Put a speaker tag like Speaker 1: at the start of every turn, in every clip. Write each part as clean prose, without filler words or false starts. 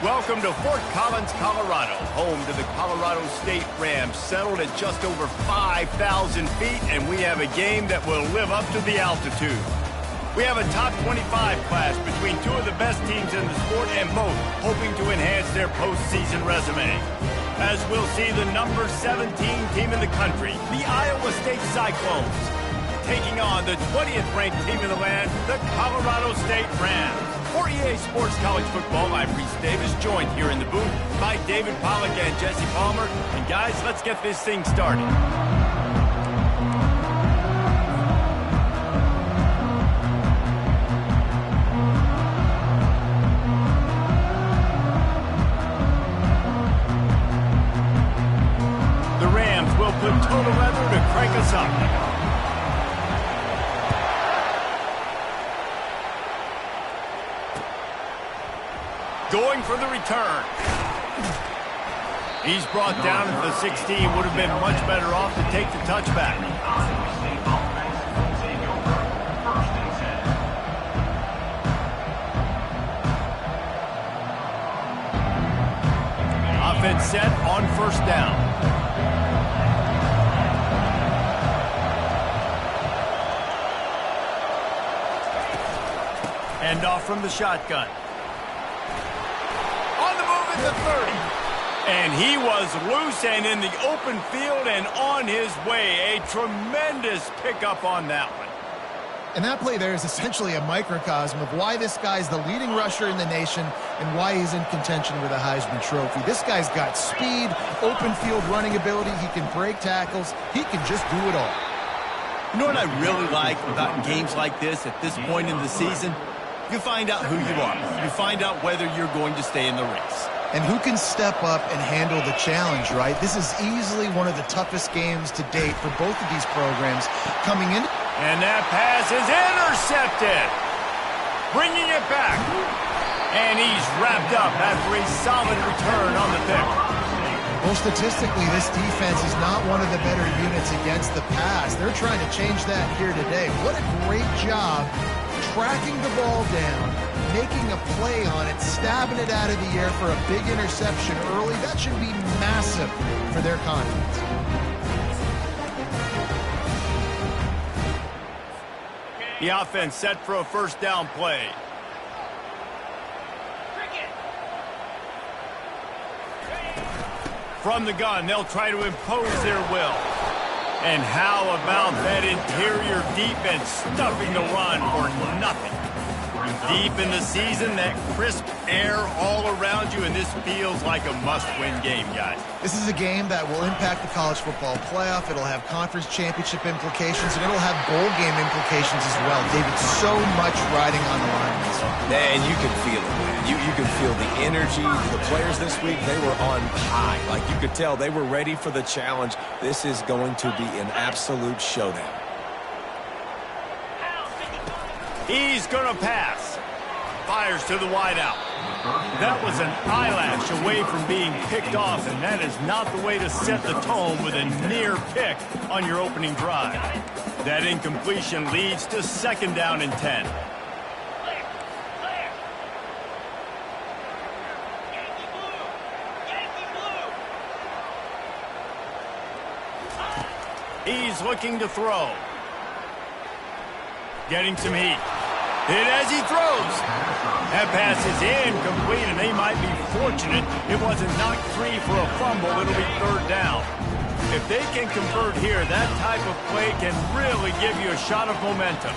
Speaker 1: Welcome to Fort Collins, Colorado, home to the Colorado State Rams, settled at just over 5,000 feet, and we have a game that will live up to the altitude. We have a top 25 class between two of the best teams in the sport, and both hoping to enhance their postseason resume. As we'll see the number 17 team in the country, the Iowa State Cyclones, taking on the 20th ranked team in the land, the Colorado State Rams. For EA Sports College Football, I'm Reese Davis, joined here in the booth by David Pollack and Jesse Palmer. And guys, let's get this thing started. The Rams will put total weather to crank us up. Going for the return. He's brought down at the 16. Would have been much better off to take the touchback. Offense set on first down. End off from the shotgun. The 30. And he was loose and in the open field and on his way. A tremendous pickup on that one.
Speaker 2: And that play there is essentially a microcosm of why this guy's the leading rusher in the nation and why he's in contention with a Heisman Trophy. This guy's got speed, open field running ability. He can break tackles. He can just do it all.
Speaker 1: You know what I really like about games like this at this point in the season? You find out who you are. You find out whether you're going to stay in the race.
Speaker 2: And who can step up and handle the challenge, right? This is easily one of the toughest games to date for both of these programs coming in.
Speaker 1: And that pass is intercepted. Bringing it back. And he's wrapped up after a solid return on the pick.
Speaker 2: Well, statistically, this defense is not one of the better units against the pass. They're trying to change that here today. What a great job tracking the ball down, making a play on it, stabbing it out of the air for a big interception early. That should be massive for their confidence.
Speaker 1: The offense set for a first down play. From the gun, they'll try to impose their will. And how about that interior defense stuffing the run for nothing? Deep in the season, that crisp air all around you, and this feels like a must-win game, guys.
Speaker 2: This is a game that will impact the college football playoff. It'll have conference championship implications, and it'll have bowl game implications as well. David, so much riding on the line.
Speaker 3: And you can feel it, man. You can feel the energy. The players this week, they were on high. Like you could tell, they were ready for the challenge. This is going to be an absolute showdown.
Speaker 1: He's going to pass. Fires to the wideout. That was an eyelash away from being picked off, and that is not the way to set the tone with a near pick on your opening drive. That incompletion leads to second down and 10. He's looking to throw. Getting some heat. Hit as he throws. That pass is incomplete, and they might be fortunate it wasn't knocked free for a fumble. It'll be third down. If they can convert here, that type of play can really give you a shot of momentum.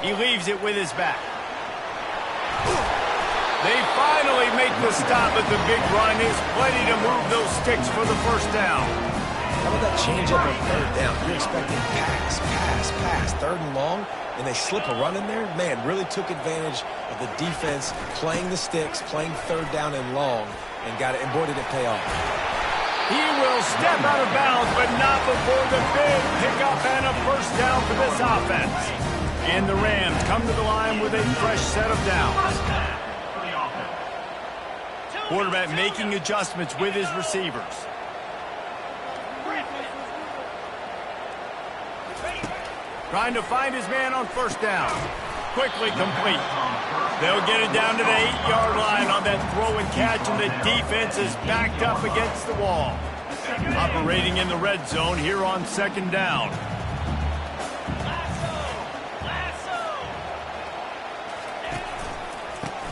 Speaker 1: He leaves it with his back. They finally make the stop at the big run. Is plenty to move those sticks for the first down.
Speaker 3: How about that change-up on third down? You're expecting pass, third and long, and they slip a run in there? Man, really took advantage of the defense, playing the sticks, playing third down and long, and got it, and boy, did it pay off.
Speaker 1: He will step out of bounds, but not before the big pickup and a first down for this offense. And the Rams come to the line with a fresh set of downs. Quarterback making adjustments with his receivers. Trying to find his man on first down. Quickly complete. They'll get it down to the 8-yard line on that throw and catch, and the defense is backed up against the wall. Operating in the red zone here on 2nd down.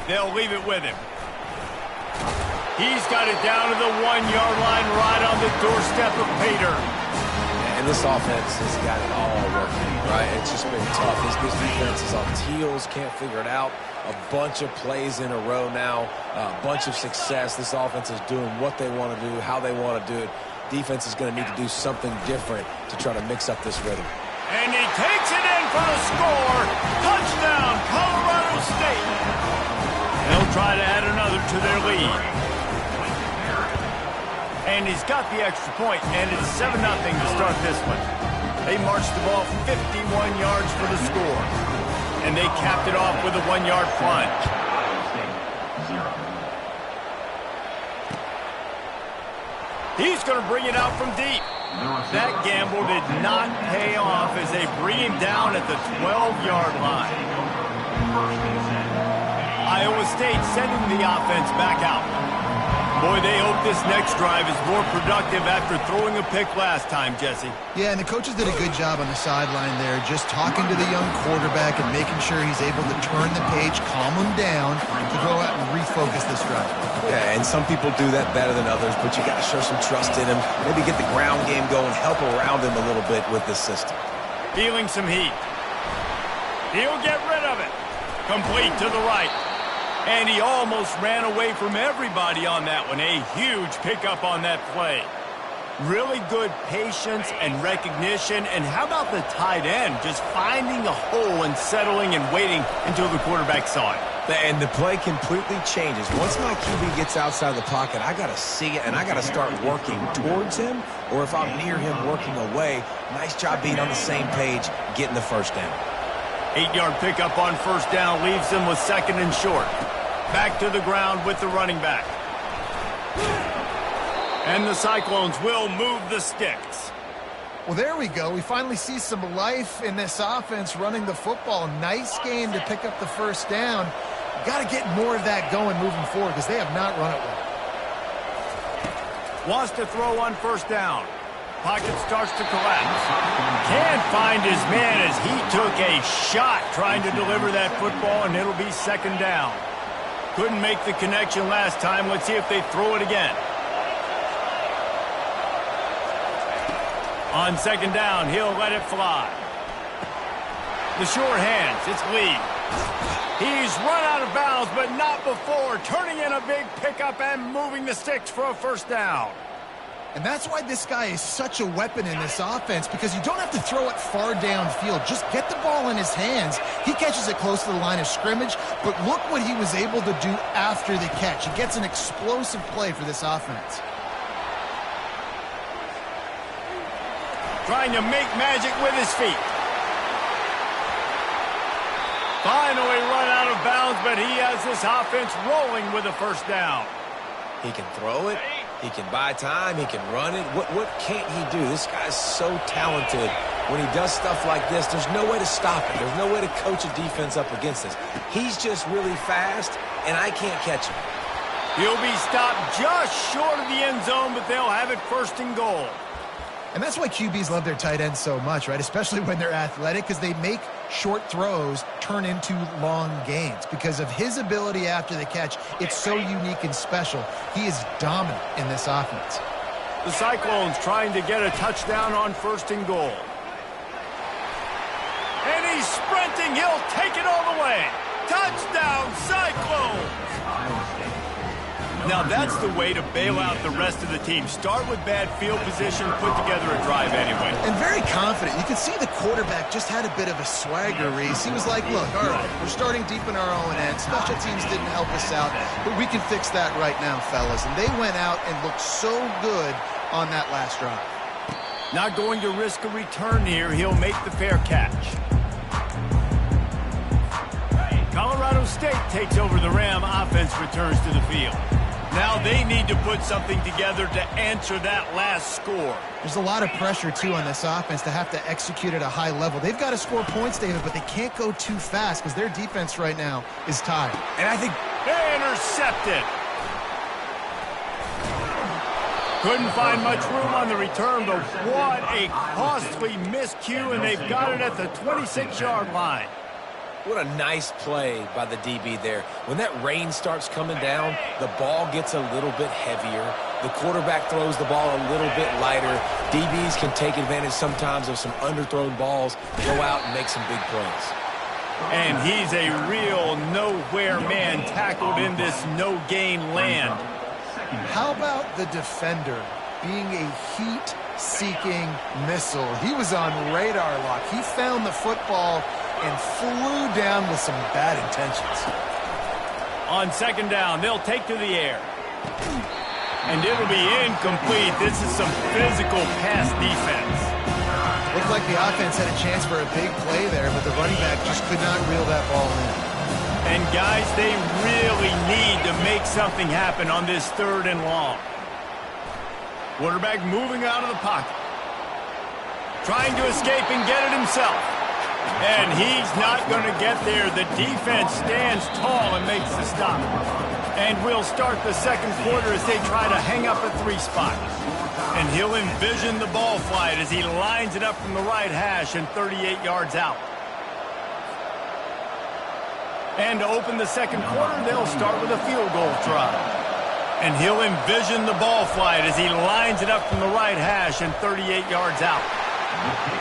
Speaker 1: They'll leave it with him. He's got it down to the 1-yard line right on the doorstep of Pater.
Speaker 3: And this offense has got it all working, right? It's just been tough. This defense is on heels, can't figure it out. A bunch of plays in a row now, a bunch of success. This offense is doing what they want to do, how they want to do it. Defense is going to need to do something different to try to mix up this rhythm.
Speaker 1: And he takes it in for the score. Touchdown, Colorado State. They'll try to add another to their lead. And he's got the extra point, and it's 7-0 to start this one. They marched the ball 51 yards for the score. And they capped it off with a 1-yard plunge. He's going to bring it out from deep. That gamble did not pay off as they bring him down at the 12-yard line. Iowa State sending the offense back out. Boy, they hope this next drive is more productive after throwing a pick last time, Jesse.
Speaker 2: Yeah, and the coaches did a good job on the sideline there, just talking to the young quarterback and making sure he's able to turn the page, calm him down, to go out and refocus this drive.
Speaker 3: Yeah, and some people do that better than others, but you got to show some trust in him, maybe get the ground game going, help around him a little bit with this system.
Speaker 1: Feeling some heat. He'll get rid of it. Complete to the right. And he almost ran away from everybody on that one. A huge pickup on that play. Really good patience and recognition. And how about the tight end just finding a hole and settling and waiting until the quarterback saw it?
Speaker 3: And the play completely changes. Once my QB gets outside the pocket, I got to see it, and I got to start working towards him, or if I'm near him working away, nice job being on the same page, getting the first down.
Speaker 1: 8-yard pickup on first down leaves him with 2nd and short. Back to the ground with the running back. And the Cyclones will move the sticks.
Speaker 2: Well, there we go. We finally see some life in this offense running the football. Nice game to pick up the first down. Got to get more of that going moving forward because they have not run it well.
Speaker 1: Wants to throw on first down. Pocket starts to collapse. Can't find his man as he took a shot trying to deliver that football, and it'll be 2nd down. Couldn't make the connection last time. Let's see if they throw it again. On 2nd down, he'll let it fly. The short hands, it's Lee. He's run out of bounds, but not before. Turning in a big pickup and moving the sticks for a first down.
Speaker 2: And that's why this guy is such a weapon in this offense, because you don't have to throw it far downfield. Just get the ball in his hands. He catches it close to the line of scrimmage, but look what he was able to do after the catch. He gets an explosive play for this offense.
Speaker 1: Trying to make magic with his feet. Finally run out of bounds, but he has this offense rolling with a first down.
Speaker 3: He can throw it. He can buy time. He can run it. What can't he do? This guy's so talented. When he does stuff like this, there's no way to stop it. There's no way to coach a defense up against this. He's just really fast, and I can't catch him.
Speaker 1: He'll be stopped just short of the end zone, but they'll have it 1st and goal.
Speaker 2: And that's why QBs love their tight ends so much, right? Especially when they're athletic, because they make short throws turn into long gains. Because of his ability after the catch, it's so unique and special. He is dominant in this offense.
Speaker 1: The Cyclones trying to get a touchdown on 1st and goal. And he's sprinting. He'll take it all the way. Touchdown, Cyclones! Now that's the way to bail out the rest of the team. Start with bad field position, put together a drive anyway.
Speaker 2: And very confident. You can see the quarterback just had a bit of a swagger, Reese. He was like, look, all right, we're starting deep in our own end. Special teams didn't help us out, but we can fix that right now, fellas. And they went out and looked so good on that last drive.
Speaker 1: Not going to risk a return here. He'll make the fair catch. Colorado State takes over the Ram. Offense returns to the field. Now they need to put something together to answer that last score.
Speaker 2: There's a lot of pressure, too, on this offense to have to execute at a high level. They've got to score points, David, but they can't go too fast because their defense right now is tired.
Speaker 3: And I think...
Speaker 1: Intercepted. Couldn't find much room on the return, but what a costly miscue, and they've got it at the 26-yard line.
Speaker 3: What a nice play by the DB there. When that rain starts coming down, the ball gets a little bit heavier. The quarterback throws the ball a little bit lighter. DBs can take advantage sometimes of some underthrown balls, go out and make some big plays.
Speaker 1: And he's a real nowhere man tackled in this no-gain land.
Speaker 2: How about the defender being a heat-seeking missile? He was on radar lock. He found the football and flew down with some bad intentions.
Speaker 1: On second down, they'll take to the air. And it'll be incomplete. This is some physical pass defense.
Speaker 2: Looked like the offense had a chance for a big play there, but the running back just could not reel that ball in.
Speaker 1: And guys, they really need to make something happen on this 3rd and long. Quarterback moving out of the pocket. Trying to escape and get it himself. And he's not going to get there. The defense stands tall and makes the stop. And we'll start the second quarter as they try to hang up a 3 spot. And he'll envision the ball flight as he lines it up from the right hash and 38 yards out. And to open the second quarter, they'll start with a field goal try. And he'll envision the ball flight as he lines it up from the right hash and 38 yards out.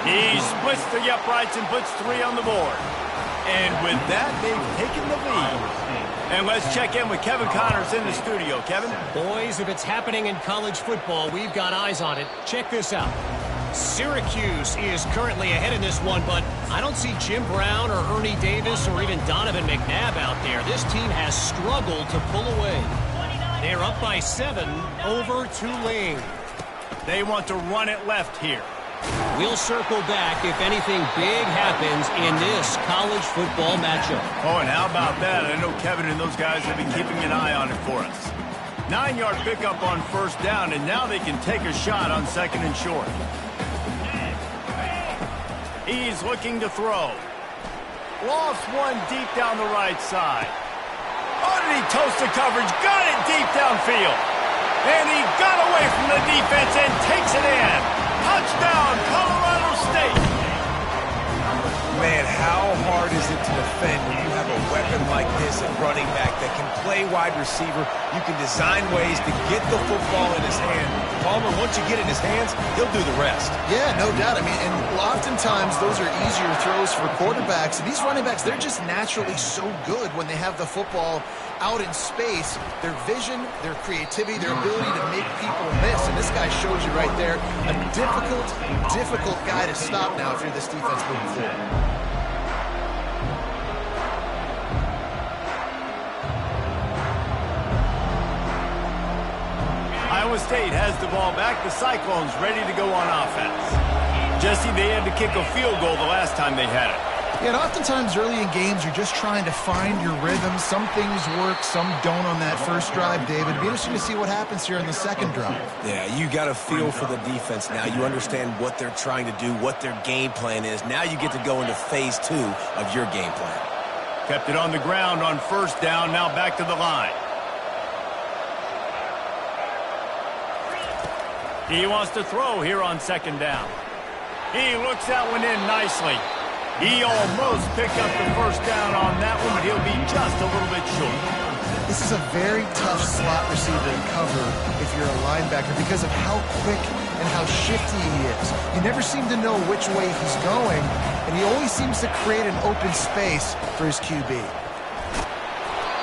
Speaker 1: He splits the uprights and puts 3 on the board. And with that, they've taken the lead. And let's check in with Kevin Connors in the studio. Kevin?
Speaker 4: Boys, if it's happening in college football, we've got eyes on it. Check this out. Syracuse is currently ahead in this one, but I don't see Jim Brown or Ernie Davis or even Donovan McNabb out there. This team has struggled to pull away. They're up by 7 over Tulane.
Speaker 1: They want to run it left here.
Speaker 4: We'll circle back if anything big happens in this college football matchup.
Speaker 1: Oh, and how about that? I know Kevin and those guys have been keeping an eye on it for us. 9-yard pickup on first down, and now they can take a shot on 2nd and short. He's looking to throw. Lost one deep down the right side. Oh, did he toast the coverage? Got it deep downfield. And he got away from the defense and takes it in. Touchdown, Colorado State.
Speaker 3: Man, how hard is it to defend when you have a weapon like this at running back that can play wide receiver? You can design ways to get the football in his hand. Palmer, once you get it in his hands, he'll do the rest.
Speaker 2: Yeah, no doubt. I mean, and oftentimes those are easier throws for quarterbacks. And these running backs, they're just naturally so good when they have the football out in space. Their vision, their creativity, their ability to make people miss. And this guy shows you right there, a difficult guy to stop now if you're this defense moving forward.
Speaker 1: Iowa State has the ball back. The Cyclones ready to go on offense. Jesse, they had to kick a field goal the last time they had it.
Speaker 2: Yeah, and oftentimes early in games, you're just trying to find your rhythm. Some things work, some don't on that first drive, David. It'd be interesting to see what happens here in the second drive.
Speaker 3: Yeah, you got a feel for the defense now. You understand what they're trying to do, what their game plan is. Now you get to go into phase 2 of your game plan.
Speaker 1: Kept it on the ground on first down, now back to the line. He wants to throw here on second down. He looks that one in nicely. He almost picked up the first down on that one, but he'll be just a little bit short.
Speaker 2: This is a very tough slot receiver to cover if you're a linebacker because of how quick and how shifty he is. You never seem to know which way he's going, and he always seems to create an open space for his QB.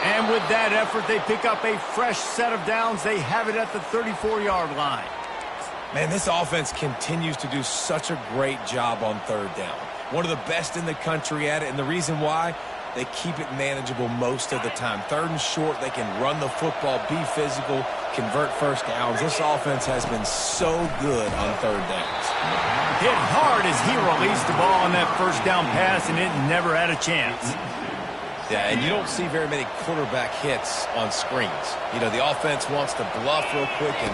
Speaker 1: And with that effort, they pick up a fresh set of downs. They have it at the 34-yard line.
Speaker 3: Man, this offense continues to do such a great job on third down. One of the best in the country at it, and the reason why, they keep it manageable most of the time. 3rd and short, they can run the football, be physical, convert first downs. This offense has been so good on third downs.
Speaker 1: Hit hard as he released the ball on that first down pass, and it never had a chance.
Speaker 3: Yeah, and you don't see very many quarterback hits on screens. You know, the offense wants to bluff real quick and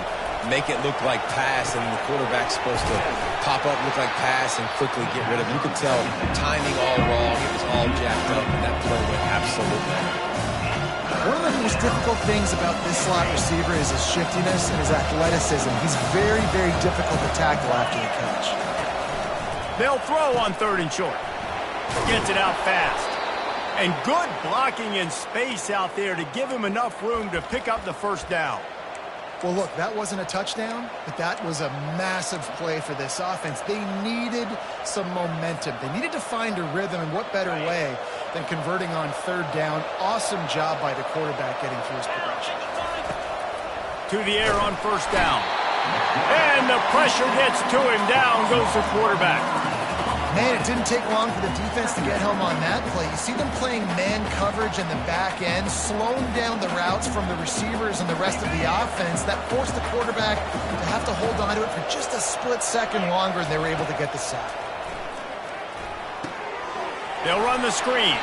Speaker 3: make it look like pass, and the quarterback's supposed to pop up, look like pass, and quickly get rid of it. You could tell timing all wrong. It was all jacked up, and that play went absolutely.
Speaker 2: One of the most difficult things about this slot receiver is his shiftiness and his athleticism. He's very, very difficult to tackle after the catch.
Speaker 1: They'll throw on 3rd and short. Gets it out fast. And good blocking in space out there to give him enough room to pick up the 1st down.
Speaker 2: Well, look, that wasn't a touchdown, but that was a massive play for this offense. They needed some momentum. They needed to find a rhythm, and what better way than converting on 3rd down. Awesome job by the quarterback getting through his progression.
Speaker 1: To the air on 1st down. And the pressure gets to him. Down goes the quarterback.
Speaker 2: Man, it didn't take long for the defense to get home on that play. You see them playing man coverage in the back end, slowing down the routes from the receivers and the rest of the offense. That forced the quarterback to have to hold on to it for just a split second longer, and they were able to get the sack.
Speaker 1: They'll run the screen.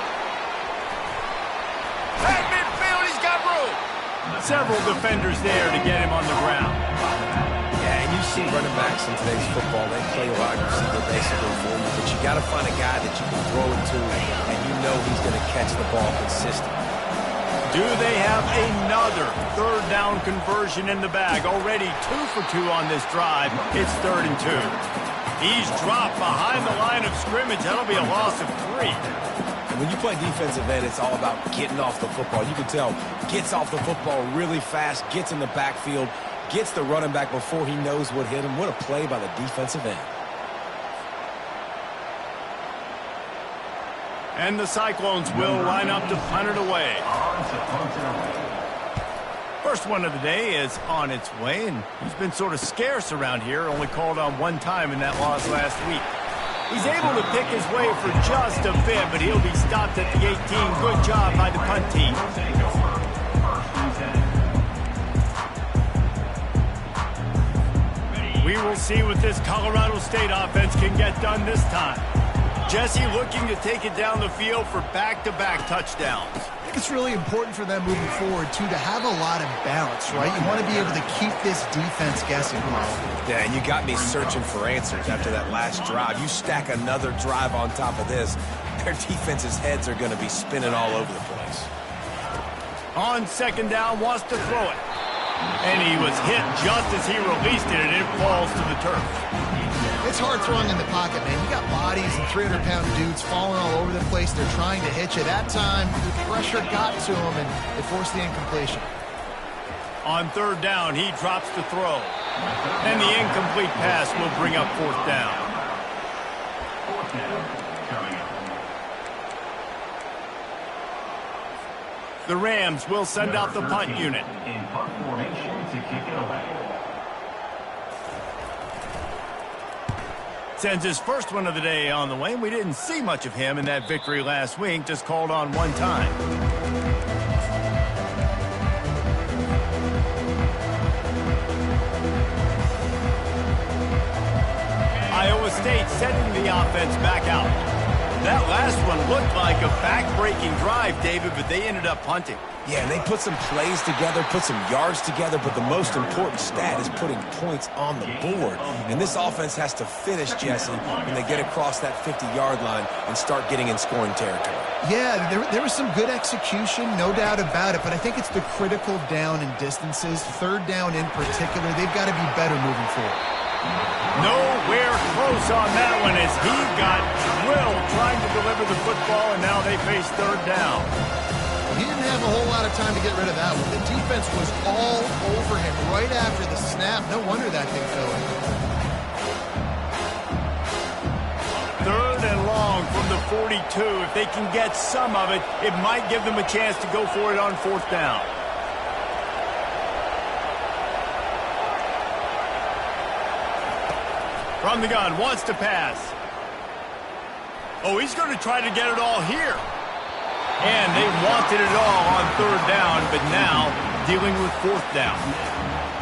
Speaker 1: At midfield, he's got room. Several defenders there to get him on the ground.
Speaker 3: Yeah, and you see running backs in today's football, they play wide receiver basically for you, but you got to find a guy that you can throw it to, and you know he's going to catch the ball consistently.
Speaker 1: Do they have another 3rd down conversion in the bag? Already 2 for 2 on this drive. It's 3rd and 2. He's dropped behind the line of scrimmage. That'll be a loss of 3.
Speaker 3: And when you play defensive end, it's all about getting off the football. You can tell, gets off the football really fast, gets in the backfield, gets the running back before he knows what hit him. What a play by the defensive end.
Speaker 1: And the Cyclones will line up to punt it away. First one of the day is on its way, and he's been sort of scarce around here, only called on 1 time in that loss last week. He's able to pick his way for just a bit, but he'll be stopped at the 18. Good job by the punt team. We will see what this Colorado State offense can get done this time. Jesse looking to take it down the field for back-to-back touchdowns.
Speaker 2: I think it's really important for them moving forward, too, to have a lot of balance, right? You want to be able to keep this defense guessing.
Speaker 3: Yeah, and you got me searching for answers after that last drive. You stack another drive on top of this, their defense's heads are going to be spinning all over the place.
Speaker 1: On 2nd down, wants to throw it. And he was hit just as he released it, and it falls to the turf.
Speaker 2: It's hard throwing in the pocket, man. You got bodies and 300-pound dudes falling all over the place. They're trying to hit you. That time, the pressure got to him, and it forced the incompletion.
Speaker 1: On 3rd down, he drops the throw. And the incomplete pass will bring up 4th down. The Rams will send out the punt unit.
Speaker 5: In punt formation to kick it away.
Speaker 1: Sends his first one of the day on the way. We didn't see much of him in that victory last week, just called on 1 time. Iowa State sending the offense back out. That last one looked like a back-breaking drive, David, but they ended up punting.
Speaker 3: Yeah, and they put some plays together, put some yards together, but the most important stat is putting points on the board. And this offense has to finish, Jesse, when they get across that 50-yard line and start getting in scoring territory.
Speaker 2: Yeah, there was some good execution, no doubt about it, but I think it's the critical down and distances, 3rd down in particular. They've got to be better moving forward.
Speaker 1: Nowhere close on that one as he got drilled trying to deliver the football, and now they face 3rd down.
Speaker 2: He didn't have a whole lot of time to get rid of that one. The defense was all over him right after the snap. No wonder that thing fell in.
Speaker 1: 3rd and long from the 42. If they can get some of it, it might give them a chance to go for it on 4th down. From the gun, wants to pass. Oh, he's going to try to get it all here. And they wanted it all on 3rd down, but now dealing with 4th down.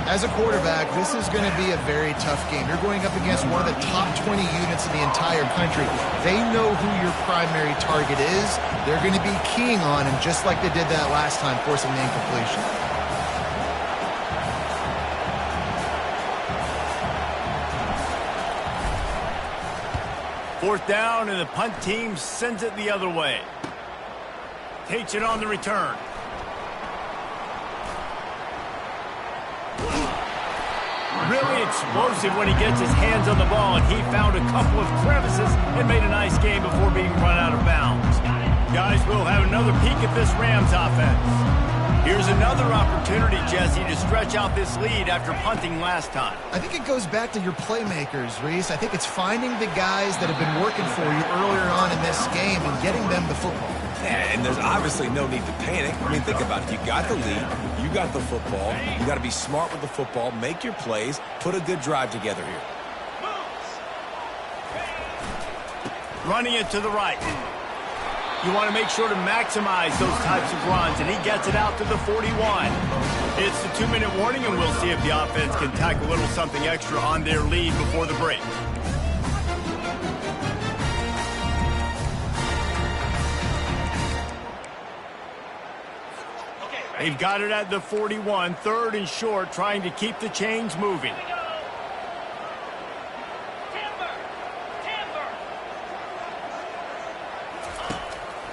Speaker 2: As a quarterback, this is going to be a very tough game. You're going up against one of the top 20 units in the entire country. They know who your primary target is. They're going to be keying on him just like they did that last time, forcing the incompletion.
Speaker 1: Fourth down, and the punt team sends it the other way. Takes it on the return. Really explosive when he gets his hands on the ball, and he found a couple of crevices and made a nice game before being run out of bounds. Guys, we'll have another peek at this Rams offense. Here's another opportunity, Jesse, to stretch out this lead after punting last time.
Speaker 2: I think it goes back to your playmakers, Reese. I think it's finding the guys that have been working for you earlier on in this game and getting them the football.
Speaker 3: Yeah, and there's obviously no need to panic. I mean, think about it. You got the lead. You got the football. You got to be smart with the football. Make your plays. Put a good drive together here.
Speaker 1: Running it to the right. You want to make sure to maximize those types of runs, and he gets it out to the 41. It's the 2-minute warning, and we'll see if the offense can tack a little something extra on their lead before the break. They've got it at the 41, third and short, trying to keep the chains moving.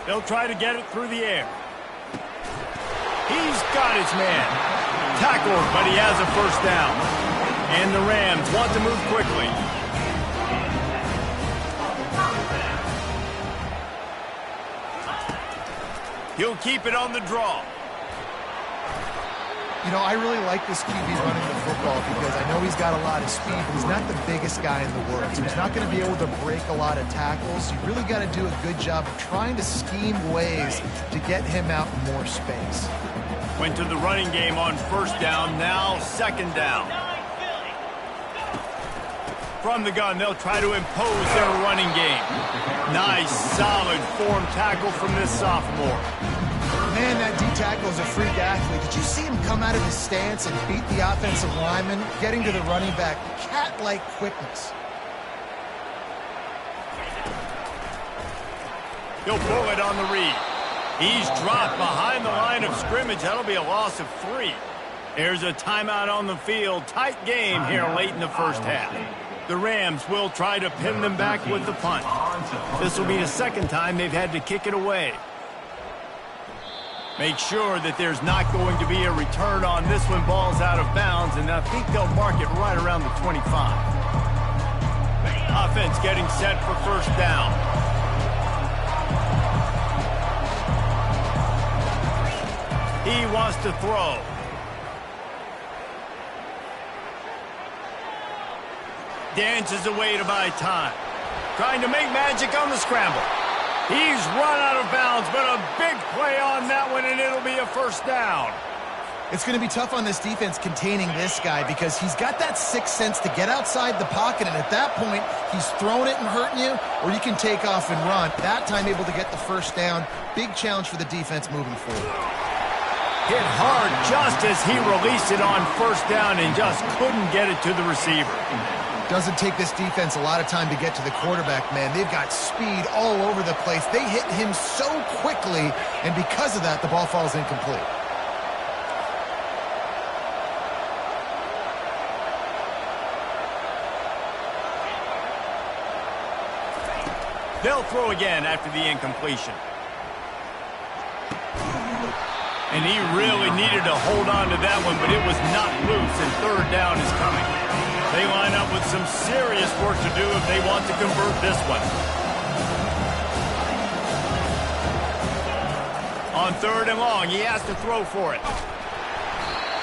Speaker 1: They'll try to get it through the air. He's got his man. Tackled, but he has a first down. And the Rams want to move quickly. He'll keep it on the draw.
Speaker 2: You know, I really like this QB running the football because I know he's got a lot of speed, but he's not the biggest guy in the world. So he's not going to be able to break a lot of tackles. You really got to do a good job of trying to scheme ways to get him out in more space.
Speaker 1: Went to the running game on first down, now second down. From the gun, they'll try to impose their running game. Nice, solid form tackle from this sophomore.
Speaker 2: Man, that D-tackle is a freak athlete. Did you see him come out of his stance and beat the offensive lineman, getting to the running back? Cat-like quickness.
Speaker 1: He'll pull it on the read. He's dropped behind the line of scrimmage. That'll be a loss of 3. There's a timeout on the field. Tight game here late in the first half. The Rams will try to pin them back with the punt. This will be the second time they've had to kick it away. Make sure that there's not going to be a return on this when ball's out of bounds, and I think they'll mark it right around the 25. Offense getting set for first down. He wants to throw. Dances away to buy time. Trying to make magic on the scramble. He's run out of bounds, but a big play on that one, and it'll be a first down.
Speaker 2: It's going to be tough on this defense containing this guy because he's got that sixth sense to get outside the pocket, and at that point, he's throwing it and hurting you, or you can take off and run. That time able to get the first down. Big challenge for the defense moving forward.
Speaker 1: Hit hard just as he released it on first down and just couldn't get it to the receiver.
Speaker 2: Doesn't take this defense a lot of time to get to the quarterback, man. They've got speed all over the place. They hit him so quickly, and because of that, the ball falls incomplete.
Speaker 1: They'll throw again after the incompletion. And he really needed to hold on to that one, but it was not loose, and third down is coming. They line up with some serious work to do if they want to convert this one. On third and long, he has to throw for it.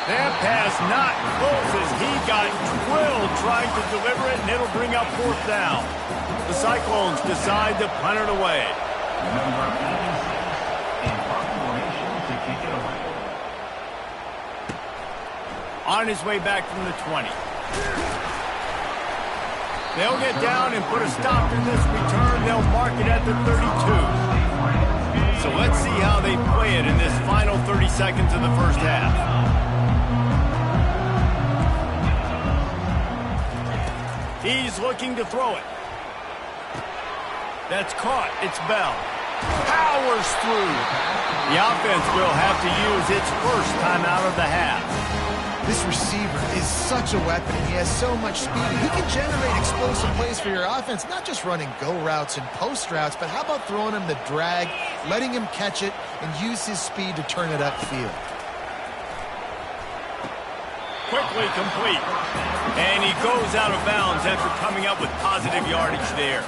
Speaker 1: That pass not close as he got drilled trying to deliver it, and it'll bring up fourth down. The Cyclones decide to punt it away. On his way back from the 20. They'll get down and put a stop to this return. They'll mark it at the 32. So let's see how they play it in this final 30 seconds of the first half. He's looking to throw it. That's caught. It's Bell. Powers through. The offense will have to use its first timeout of the half.
Speaker 2: This receiver is such a weapon. He has so much speed. He can generate explosive plays for your offense, not just running go routes and post routes, but how about throwing him the drag, letting him catch it, and use his speed to turn it upfield.
Speaker 1: Quickly complete. And he goes out of bounds after coming up with positive yardage there.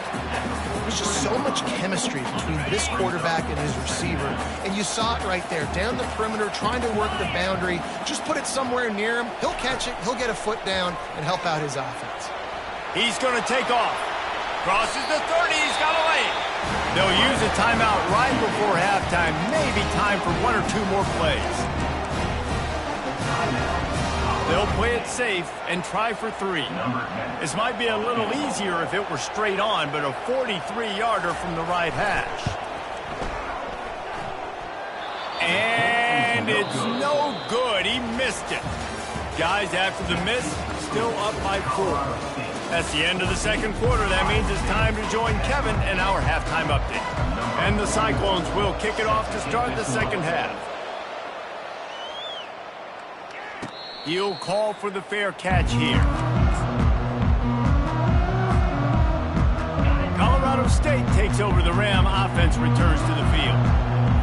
Speaker 2: There's just so much chemistry between this quarterback and his receiver, and you saw it right there, down the perimeter, trying to work the boundary. Just put it somewhere near him. He'll catch it, he'll get a foot down, and help out his offense.
Speaker 1: He's going to take off. Crosses the 30, he's got a lane. They'll use a timeout right before halftime, maybe time for one or two more plays. They'll play it safe and try for 3. This might be a little easier if it were straight on, but a 43-yarder from the right hash. And it's no good. He missed it. Guys, after the miss, still up by 4. That's the end of the second quarter. That means it's time to join Kevin and our halftime update. And the Cyclones will kick it off to start the second half. He'll call for the fair catch here. Colorado State takes over the Ram. Offense returns to the field.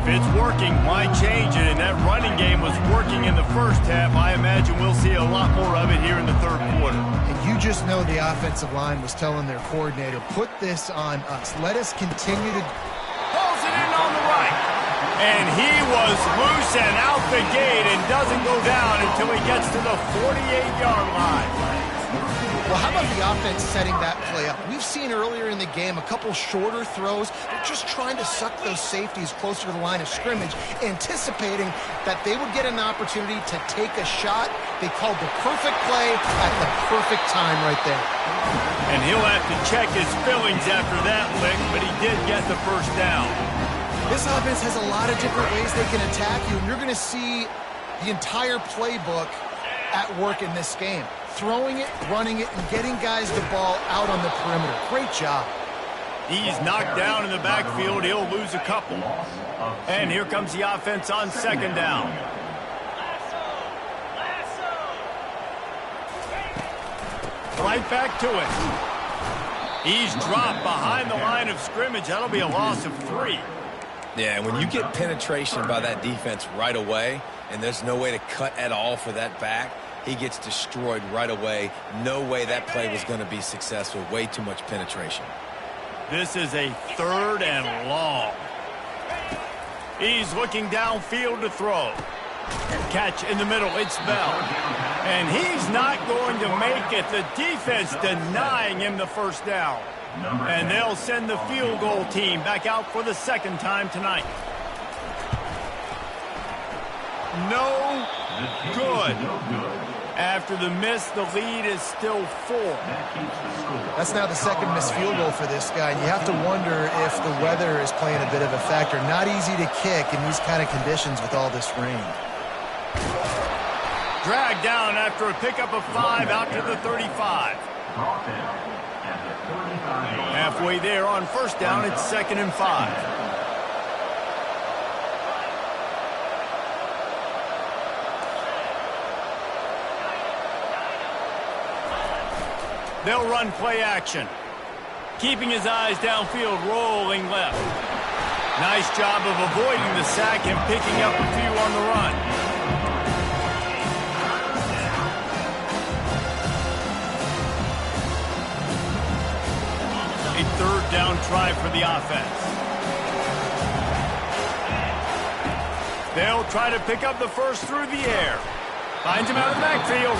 Speaker 1: If it's working, why change it? And that running game was working in the first half. I imagine we'll see a lot more of it here in the third quarter.
Speaker 2: And you just know the offensive line was telling their coordinator, put this on us. Let us continue to...
Speaker 1: Pulls it in on the right. And he was loose and out the gate and doesn't go down until he gets to the 48-yard line.
Speaker 2: Well, how about the offense setting that play up? We've seen earlier in the game a couple shorter throws. They're just trying to suck those safeties closer to the line of scrimmage, anticipating that they would get an opportunity to take a shot. They called the perfect play at the perfect time right there.
Speaker 1: And he'll have to check his feelings after that lick, but he did get the first down.
Speaker 2: This offense has a lot of different ways they can attack you, and you're going to see the entire playbook at work in this game. Throwing it, running it, and getting guys the ball out on the perimeter. Great job.
Speaker 1: He's knocked down in the backfield. He'll lose a couple. And here comes the offense on second down. Right back to it. He's dropped behind the line of scrimmage. That'll be a loss of 3.
Speaker 3: Yeah, when you get penetration by that defense right away, and there's no way to cut at all for that back, he gets destroyed right away. No way that play was going to be successful. Way too much penetration.
Speaker 1: This is a 3rd and long. He's looking downfield to throw. Catch in the middle. It's Bell. And he's not going to make it. The defense denying him the first down. And they'll send the field goal team back out for the second time tonight. No good. After the miss, the lead is still 4.
Speaker 2: That's now the second missed field goal for this guy. And you have to wonder if the weather is playing a bit of a factor. Not easy to kick in these kind of conditions with all this rain.
Speaker 1: Dragged down after a pickup of 5 out to the 35. Halfway there on first down, it's 2nd and 5. They'll run play action. Keeping his eyes downfield, rolling left. Nice job of avoiding the sack and picking up a few on the run. A 3rd down try for the offense. They'll try to pick up the first through the air. Finds him out of the backfield.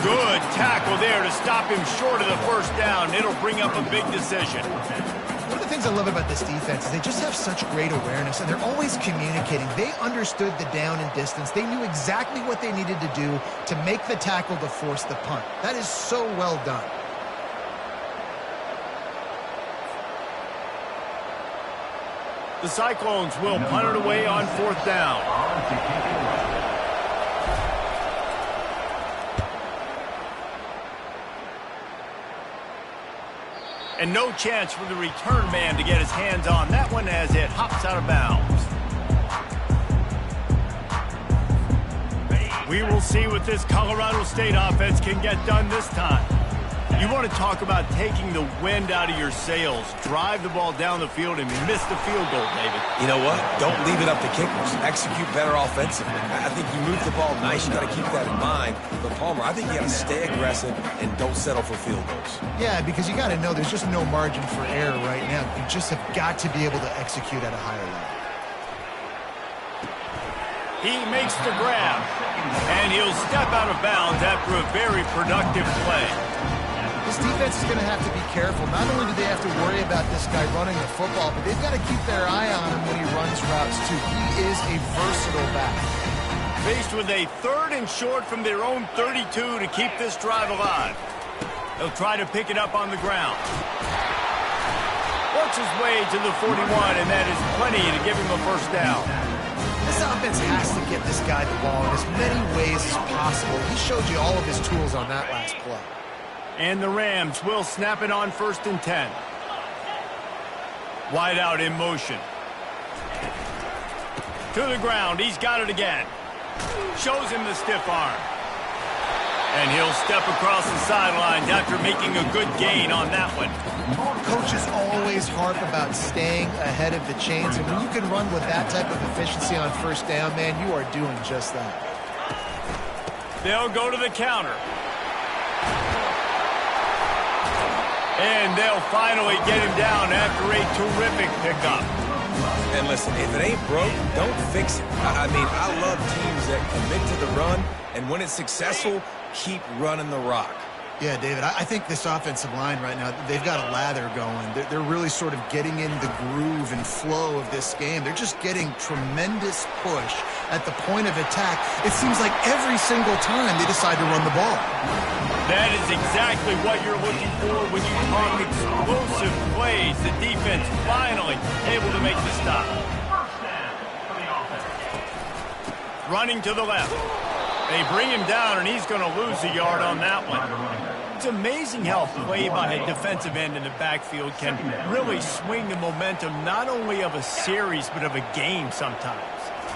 Speaker 1: Good tackle there to stop him short of the first down. It'll bring up a big decision.
Speaker 2: One of the things I love about this defense is they just have such great awareness, and they're always communicating. They understood the down and distance. They knew exactly what they needed to do to make the tackle to force the punt. That is so well done.
Speaker 1: The Cyclones will punt it away on 4th down. And no chance for the return man to get his hands on that one as it hops out of bounds. We will see what this Colorado State offense can get done this time. You want to talk about taking the wind out of your sails. Drive the ball down the field and miss the field goal, David.
Speaker 3: You know what? Don't leave it up to kickers. Execute better offensively. I think you move the ball nice. You got to keep that in mind. But Palmer, I think you got to stay aggressive and don't settle for field goals.
Speaker 2: Yeah, because you got to know there's just no margin for error right now. You just have got to be able to execute at a higher level.
Speaker 1: He makes the grab, and he'll step out of bounds after a very productive play.
Speaker 2: This defense is going to have to be careful. Not only do they have to worry about this guy running the football, but they've got to keep their eye on him when he runs routes, too. He is a versatile back.
Speaker 1: Faced with a 3rd and short from their own 32 to keep this drive alive. They'll try to pick it up on the ground. Works his way to the 41, and that is plenty to give him a first down.
Speaker 2: This offense has to get this guy the ball in as many ways as possible. He showed you all of his tools on that last play.
Speaker 1: And the Rams will snap it on 1st and 10. Wide out in motion. To the ground. He's got it again. Shows him the stiff arm. And he'll step across the sidelines after making a good gain on that one.
Speaker 2: Coaches always harp about staying ahead of the chains, and when you can run with that type of efficiency on 1st down, man, you are doing just that.
Speaker 1: They'll go to the counter. And they'll finally get him down after a terrific pickup.
Speaker 3: And listen, if it ain't broke, don't fix it. I mean, I love teams that commit to the run, and when it's successful, keep running the rock.
Speaker 2: Yeah, David, I think this offensive line right now, they've got a lather going. They're really sort of getting in the groove and flow of this game. They're just getting tremendous push at the point of attack. It seems like every single time they decide to run the ball.
Speaker 1: That is exactly what you're looking for when you talk explosive plays. The defense finally able to make the stop. Running to the left. They bring him down, and he's going to lose a yard on that one. It's amazing how play by a defensive end in the backfield can really swing the momentum not only of a series but of a game sometimes.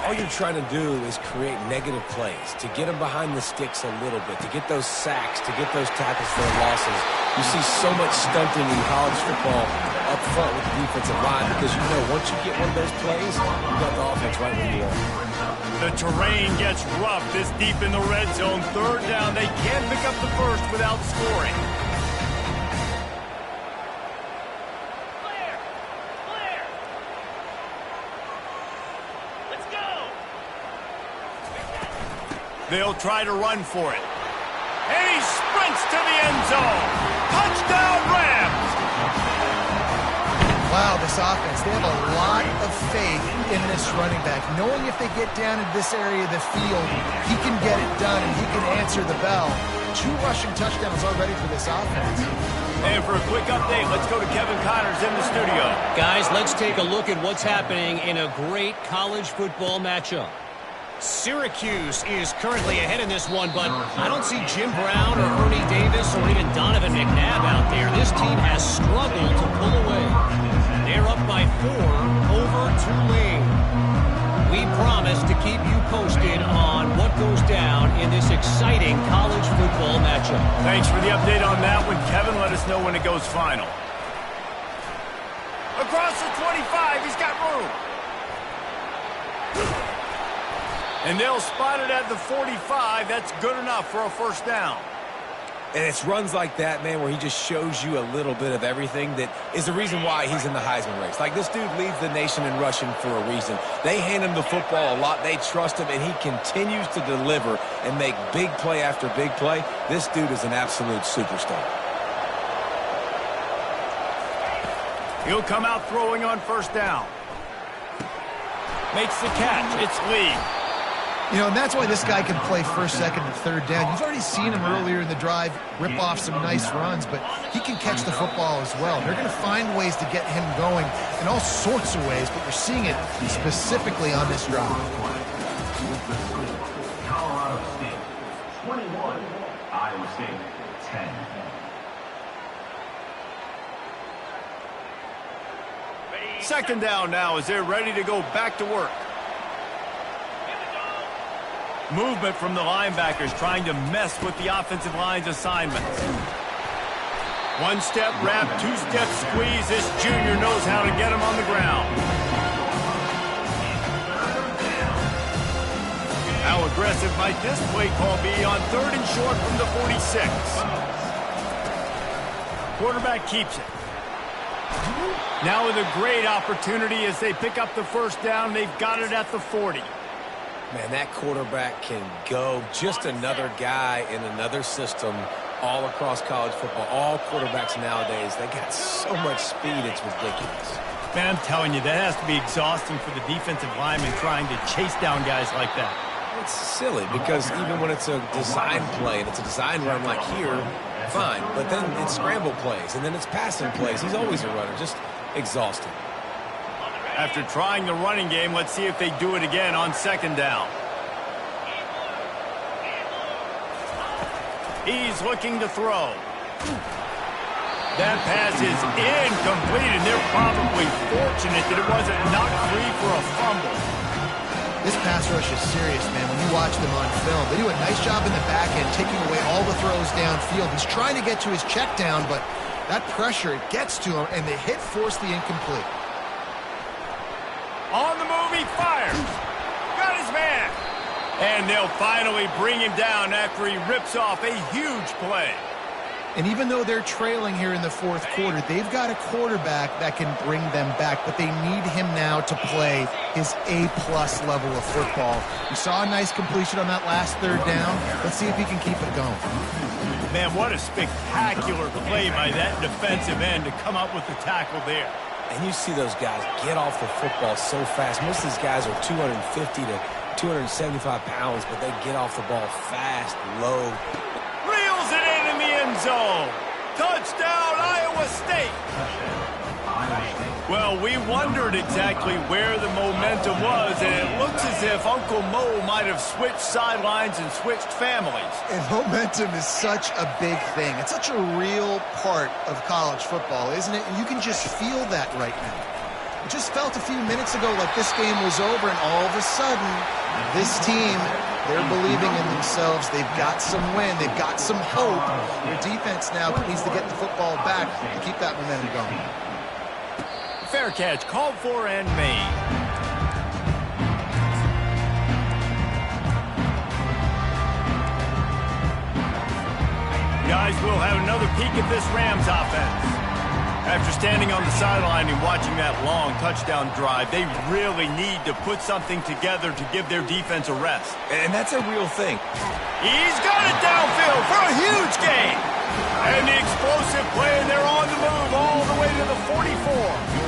Speaker 3: All you're trying to do is create negative plays, to get them behind the sticks a little bit, to get those sacks, to get those tackles for the losses. You see so much stunting in college football up front with the defensive line because you know once you get one of those plays, you got the offense right where you are.
Speaker 1: The terrain gets rough this deep in the red zone. 3rd down, they can't pick up the first without scoring. They'll try to run for it. And he sprints to the end zone. Touchdown, Rams!
Speaker 2: Wow, this offense, they have a lot of faith in this running back. Knowing if they get down in this area of the field, he can get it done and he can answer the bell. 2 rushing touchdowns already for this offense.
Speaker 1: And for a quick update, let's go to Kevin Connors in the studio.
Speaker 4: Guys, let's take a look at what's happening in a great college football matchup. Syracuse is currently ahead in this one, but I don't see Jim Brown or Ernie Davis or even Donovan McNabb out there. This team has struggled to pull away. They're up by 4 over Tulane. We promise to keep you posted on what goes down in this exciting college football matchup.
Speaker 1: Thanks for the update on that one, Kevin. Let us know when it goes final. Across the 25, he's got room. And they'll spot it at the 45. That's good enough for a first down.
Speaker 3: And it's runs like that, man, where he just shows you a little bit of everything that is the reason why he's in the Heisman race. Like, this dude leads the nation in rushing for a reason. They hand him the football a lot. They trust him, and he continues to deliver and make big play after big play. This dude is an absolute superstar.
Speaker 1: He'll come out throwing on first down. Makes the catch. It's Lee.
Speaker 2: You know, and that's why this guy can play 1st, 2nd, and 3rd down. You've already seen him earlier in the drive rip off some nice runs, but he can catch the football as well. They're going to find ways to get him going in all sorts of ways, but you're seeing it specifically on this drive.
Speaker 5: Colorado State 21, Iowa State 10.
Speaker 1: Second down now as they're ready to go back to work. Movement from the linebackers trying to mess with the offensive line's assignments. One-step wrap, two-step squeeze. This junior knows how to get him on the ground. How aggressive might this play call be on 3rd and short from the 46? Quarterback keeps it. Now with a great opportunity as they pick up the first down. They've got it at the 40.
Speaker 3: Man, that quarterback can go. Just another guy in another system all across college football. All quarterbacks nowadays, they got so much speed, it's ridiculous.
Speaker 1: Man, I'm telling you, that has to be exhausting for the defensive lineman trying to chase down guys like that.
Speaker 3: It's silly because even when it's a design play and it's a design run like here, fine. But then it's scramble plays and then it's passing plays. He's always a runner, just exhausting.
Speaker 1: After trying the running game, let's see if they do it again on 2nd down. He's looking to throw. That pass is incomplete, and they're probably fortunate that it wasn't knocked free for a fumble.
Speaker 2: This pass rush is serious, man. When you watch them on film, they do a nice job in the back end, taking away all the throws downfield. He's trying to get to his check down, but that pressure, it gets to him, and the hit forced the incomplete.
Speaker 1: On the move, he fires. Got his man. And they'll finally bring him down after he rips off a huge play.
Speaker 2: And even though they're trailing here in the 4th quarter, they've got a quarterback that can bring them back, but they need him now to play his A-plus level of football. We saw a nice completion on that last 3rd down. Let's see if he can keep it going.
Speaker 1: Man, what a spectacular play by that defensive end to come up with the tackle there.
Speaker 3: And you see those guys get off the football so fast. Most of these guys are 250 to 275 pounds, but they get off the ball fast, low.
Speaker 1: Reels it in the end zone. Touchdown, Iowa State. Well, we wondered exactly where the momentum was, and it looks as if Uncle Mo might have switched sidelines and switched families.
Speaker 2: And momentum is such a big thing. It's such a real part of college football, isn't it? And you can just feel that right now. It just felt a few minutes ago like this game was over, and all of a sudden, this team, they're believing in themselves. They've got some win. They've got some hope. Their defense now needs to get the football back and keep that momentum going.
Speaker 1: Fair catch, called for and made. Guys, we'll have another peek at this Rams offense. After standing on the sideline and watching that long touchdown drive, they really need to put something together to give their defense a rest.
Speaker 3: And that's a real thing.
Speaker 1: He's got it downfield for a huge gain. And the explosive play, and they're on the move all the way to the 44.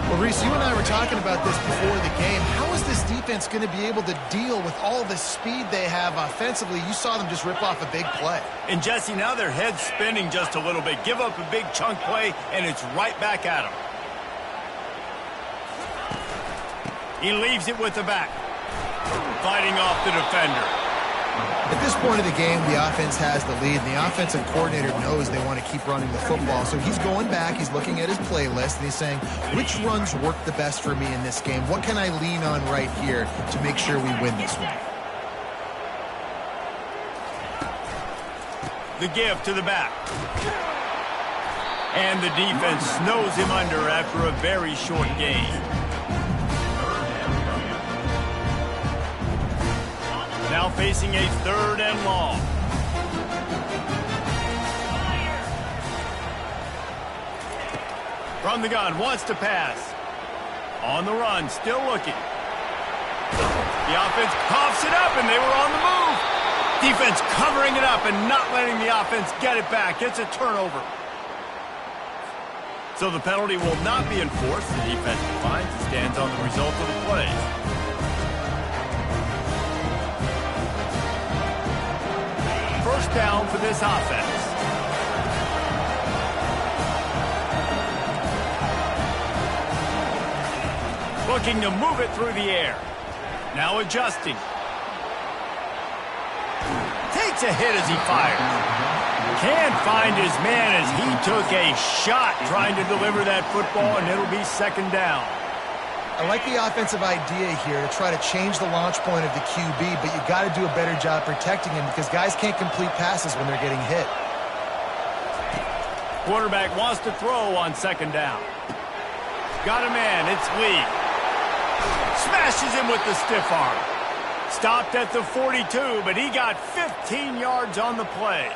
Speaker 2: Well, Reese, you and I were talking about this before the game. How is this defense going to be able to deal with all the speed they have offensively? You saw them just rip off a big play.
Speaker 1: And, Jesse, now their head's spinning just a little bit. Give up a big chunk play, and it's right back at them. He leaves it with the back. Fighting off the defender.
Speaker 2: At this point of the game, the offense has the lead, and the offensive coordinator knows they want to keep running the football. So he's going back, he's looking at his playlist, and he's saying, which runs work the best for me in this game? What can I lean on right here to make sure we win this one?
Speaker 1: The give to the back. And the defense snows him under after a very short gain. Now facing a 3rd and long. From the gun, wants to pass. On the run, still looking. The offense coughs it up, and they were on the move. Defense covering it up and not letting the offense get it back. It's a turnover. So the penalty will not be enforced. The defense defines and stands on the result of the play. First down for this offense. Looking to move it through the air. Now adjusting. Takes a hit as he fires. Can't find his man as he took a shot trying to deliver that football, and it'll be second down.
Speaker 2: I like the offensive idea here to try to change the launch point of the QB, but you got to do a better job protecting him because guys can't complete passes when they're getting hit.
Speaker 1: Quarterback wants to throw on second down. Got a man. It's Lee. Smashes him with the stiff arm. Stopped at the 42, but he got 15 yards on the play.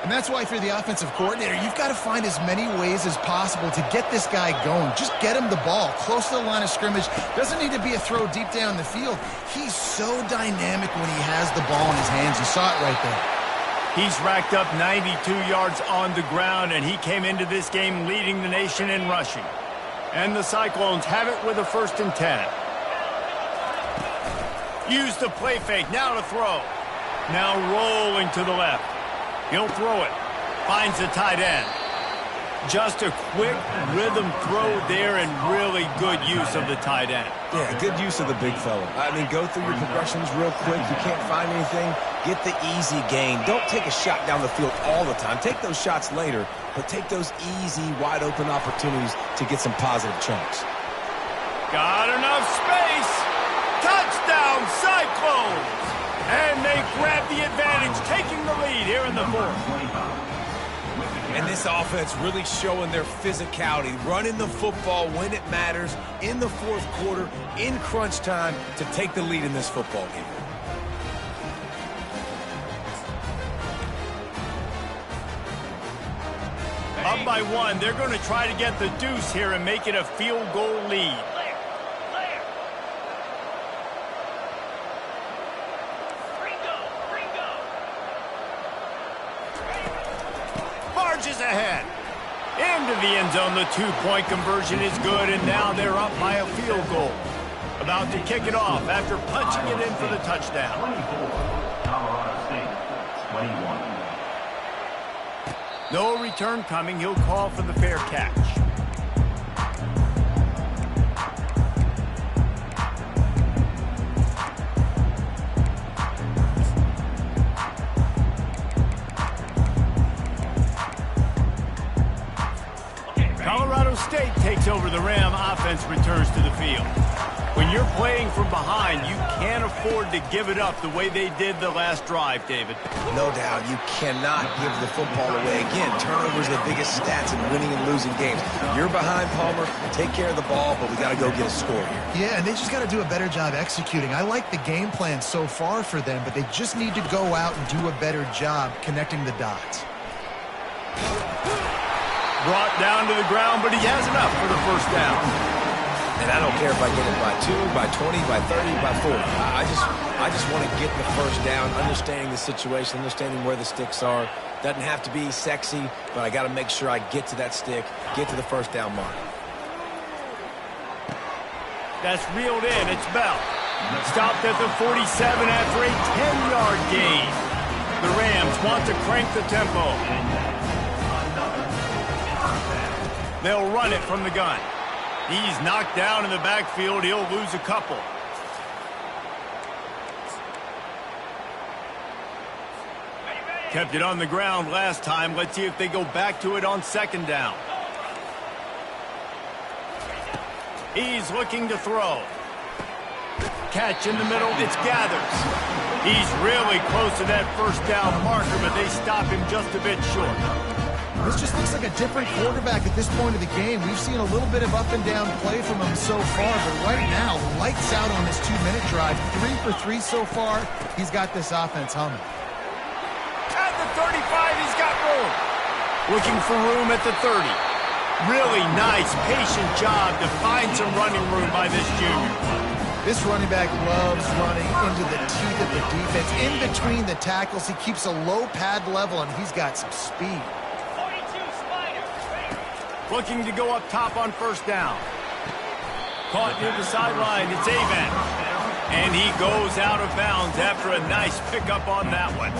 Speaker 2: And that's why if you're the offensive coordinator, you've got to find as many ways as possible to get this guy going. Just get him the ball close to the line of scrimmage. Doesn't need to be a throw deep down the field. He's so dynamic when he has the ball in his hands. You saw it right there.
Speaker 1: He's racked up 92 yards on the ground, and he came into this game leading the nation in rushing. And the Cyclones have it with a 1st and 10. Use the play fake, now to throw. Now rolling to the left. He'll throw it. Finds the tight end. Just a quick rhythm throw there and really good use of the tight end.
Speaker 3: Yeah, good use of the big fella. I mean, go through your progressions real quick. You can't find anything. Get the easy gain. Don't take a shot down the field all the time. Take those shots later, but take those easy, wide-open opportunities to get some positive chunks.
Speaker 1: Got enough space. Touchdown, Cyclones! And they grab the advantage, taking the lead here in the 4th.
Speaker 3: And this offense really showing their physicality, running the football when it matters in the 4th quarter, in crunch time, to take the lead in this football game.
Speaker 1: Up by 1, they're going to try to get the deuce here and make it a field goal lead. Barges ahead. Into the end zone, the 2-point conversion is good, and now they're up by a field goal. About to kick it off after punching it in for the touchdown.
Speaker 5: 24, Colorado State, 21.
Speaker 1: No return coming. He'll call for the fair catch. Colorado State takes over the Ram. Offense returns to the field. When you're playing from behind, you can't afford to give it up the way they did the last drive, David.
Speaker 3: No doubt, you cannot give the football away. Again, turnovers are the biggest stats in winning and losing games. You're behind, Palmer. Take care of the ball, but we got to go get a score here.
Speaker 2: Yeah, and they just got to do a better job executing. I like the game plan so far for them, but they just need to go out and do a better job connecting the dots.
Speaker 1: Brought down to the ground, but he has enough for the 1st down.
Speaker 3: And I don't care if I get it by 2, by 20, by 30, by 40. I just want to get the 1st down, understanding the situation, understanding where the sticks are. Doesn't have to be sexy, but I got to make sure I get to that stick, get to the 1st down mark.
Speaker 1: That's reeled in. It's Bell. Stopped at the 47 after a 10-yard gain. The Rams want to crank the tempo. They'll run it from the gun. He's knocked down in the backfield. He'll lose a couple. Kept it on the ground last time. Let's see if they go back to it on 2nd down. He's looking to throw. Catch in the middle. It's Gathers. He's really close to that 1st down marker, but they stop him just a bit short.
Speaker 2: This just looks like a different quarterback at this point of the game. We've seen a little bit of up and down play from him so far, but right now, lights out on this 2-minute drive. 3 for 3 so far. He's got this offense humming.
Speaker 1: At the 35, he's got room. Looking for room at the 30. Really nice, patient job to find some running room by this junior.
Speaker 2: This running back loves running into the teeth of the defense. In between the tackles, he keeps a low pad level, and he's got some speed.
Speaker 1: Looking to go up top on 1st down. Caught near the sideline. It's Aven. And he goes out of bounds after a nice pickup on that one.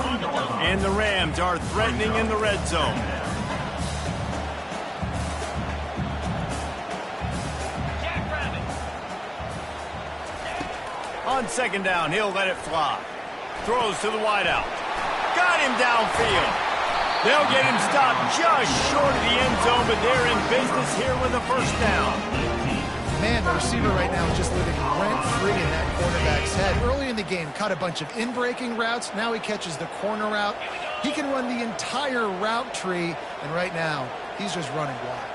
Speaker 1: And the Rams are threatening in the red zone. On 2nd down, he'll let it fly. Throws to the wideout. Got him downfield. They'll get him stopped just short of the end zone, but they're in business here with a first down.
Speaker 2: Man, the receiver right now is just living rent-free in that quarterback's head. Early in the game, caught a bunch of in-breaking routes. Now he catches the corner route. He can run the entire route tree, and right now, he's just running wild.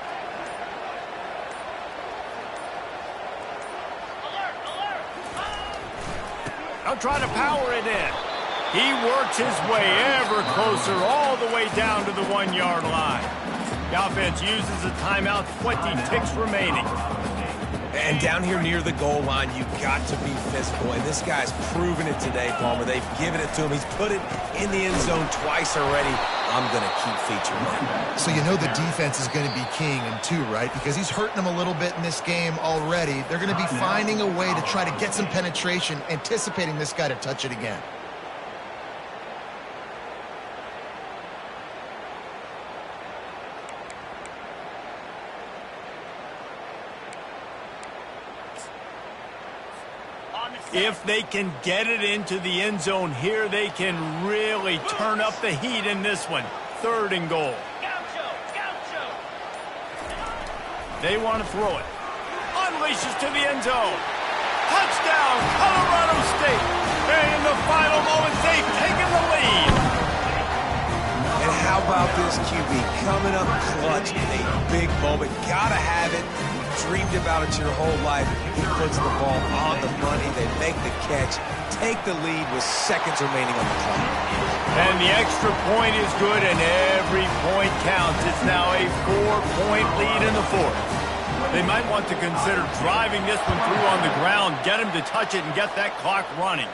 Speaker 1: They'll try to power it in. He works his way ever closer all the way down to the 1-yard line. The offense uses a timeout, 20 ticks remaining.
Speaker 3: And down here near the goal line, you've got to be physical. And this guy's proven it today, Palmer. They've given it to him. He's put it in the end zone twice already. I'm going to keep featuring him.
Speaker 2: So you know the defense is going to be keying him too, right? Because he's hurting them a little bit in this game already. They're going to be finding a way to try to get some penetration, anticipating this guy to touch it again.
Speaker 1: If they can get it into the end zone here, they can really turn up the heat in this one. 3rd and goal. They want to throw it. Unleashes to the end zone. Touchdown, Colorado State. And in the final moments, they've taken the lead.
Speaker 3: And how about this QB coming up clutch in a big moment? Gotta have it. Dreamed about it your whole life. He puts the ball on the money. They make the catch, take the lead with seconds remaining on the clock.
Speaker 1: And the extra point is good, and every point counts. It's now a 4-point lead in the 4th. They might want to consider driving this one through on the ground, get him to touch it and get that clock running.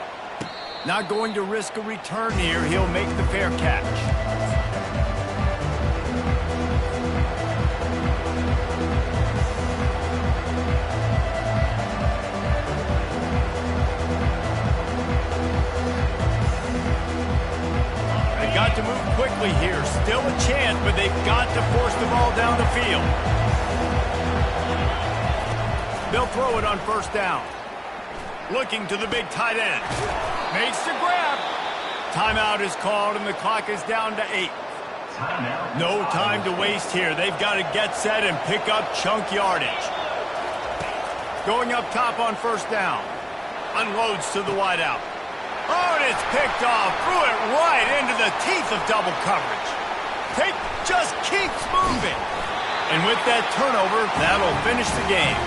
Speaker 1: Not going to risk a return here. He'll make the fair catch. Got to move quickly here. Still a chance, but they've got to force the ball down the field. They'll throw it on 1st down. Looking to the big tight end. Makes the grab. Timeout is called, and the clock is down to 8. No time to waste here. They've got to get set and pick up chunk yardage. Going up top on 1st down. Unloads to the wideout. Oh, and it's picked off. Threw it right into the teeth of double coverage. Tate just keeps moving. And with that turnover, that'll finish the game.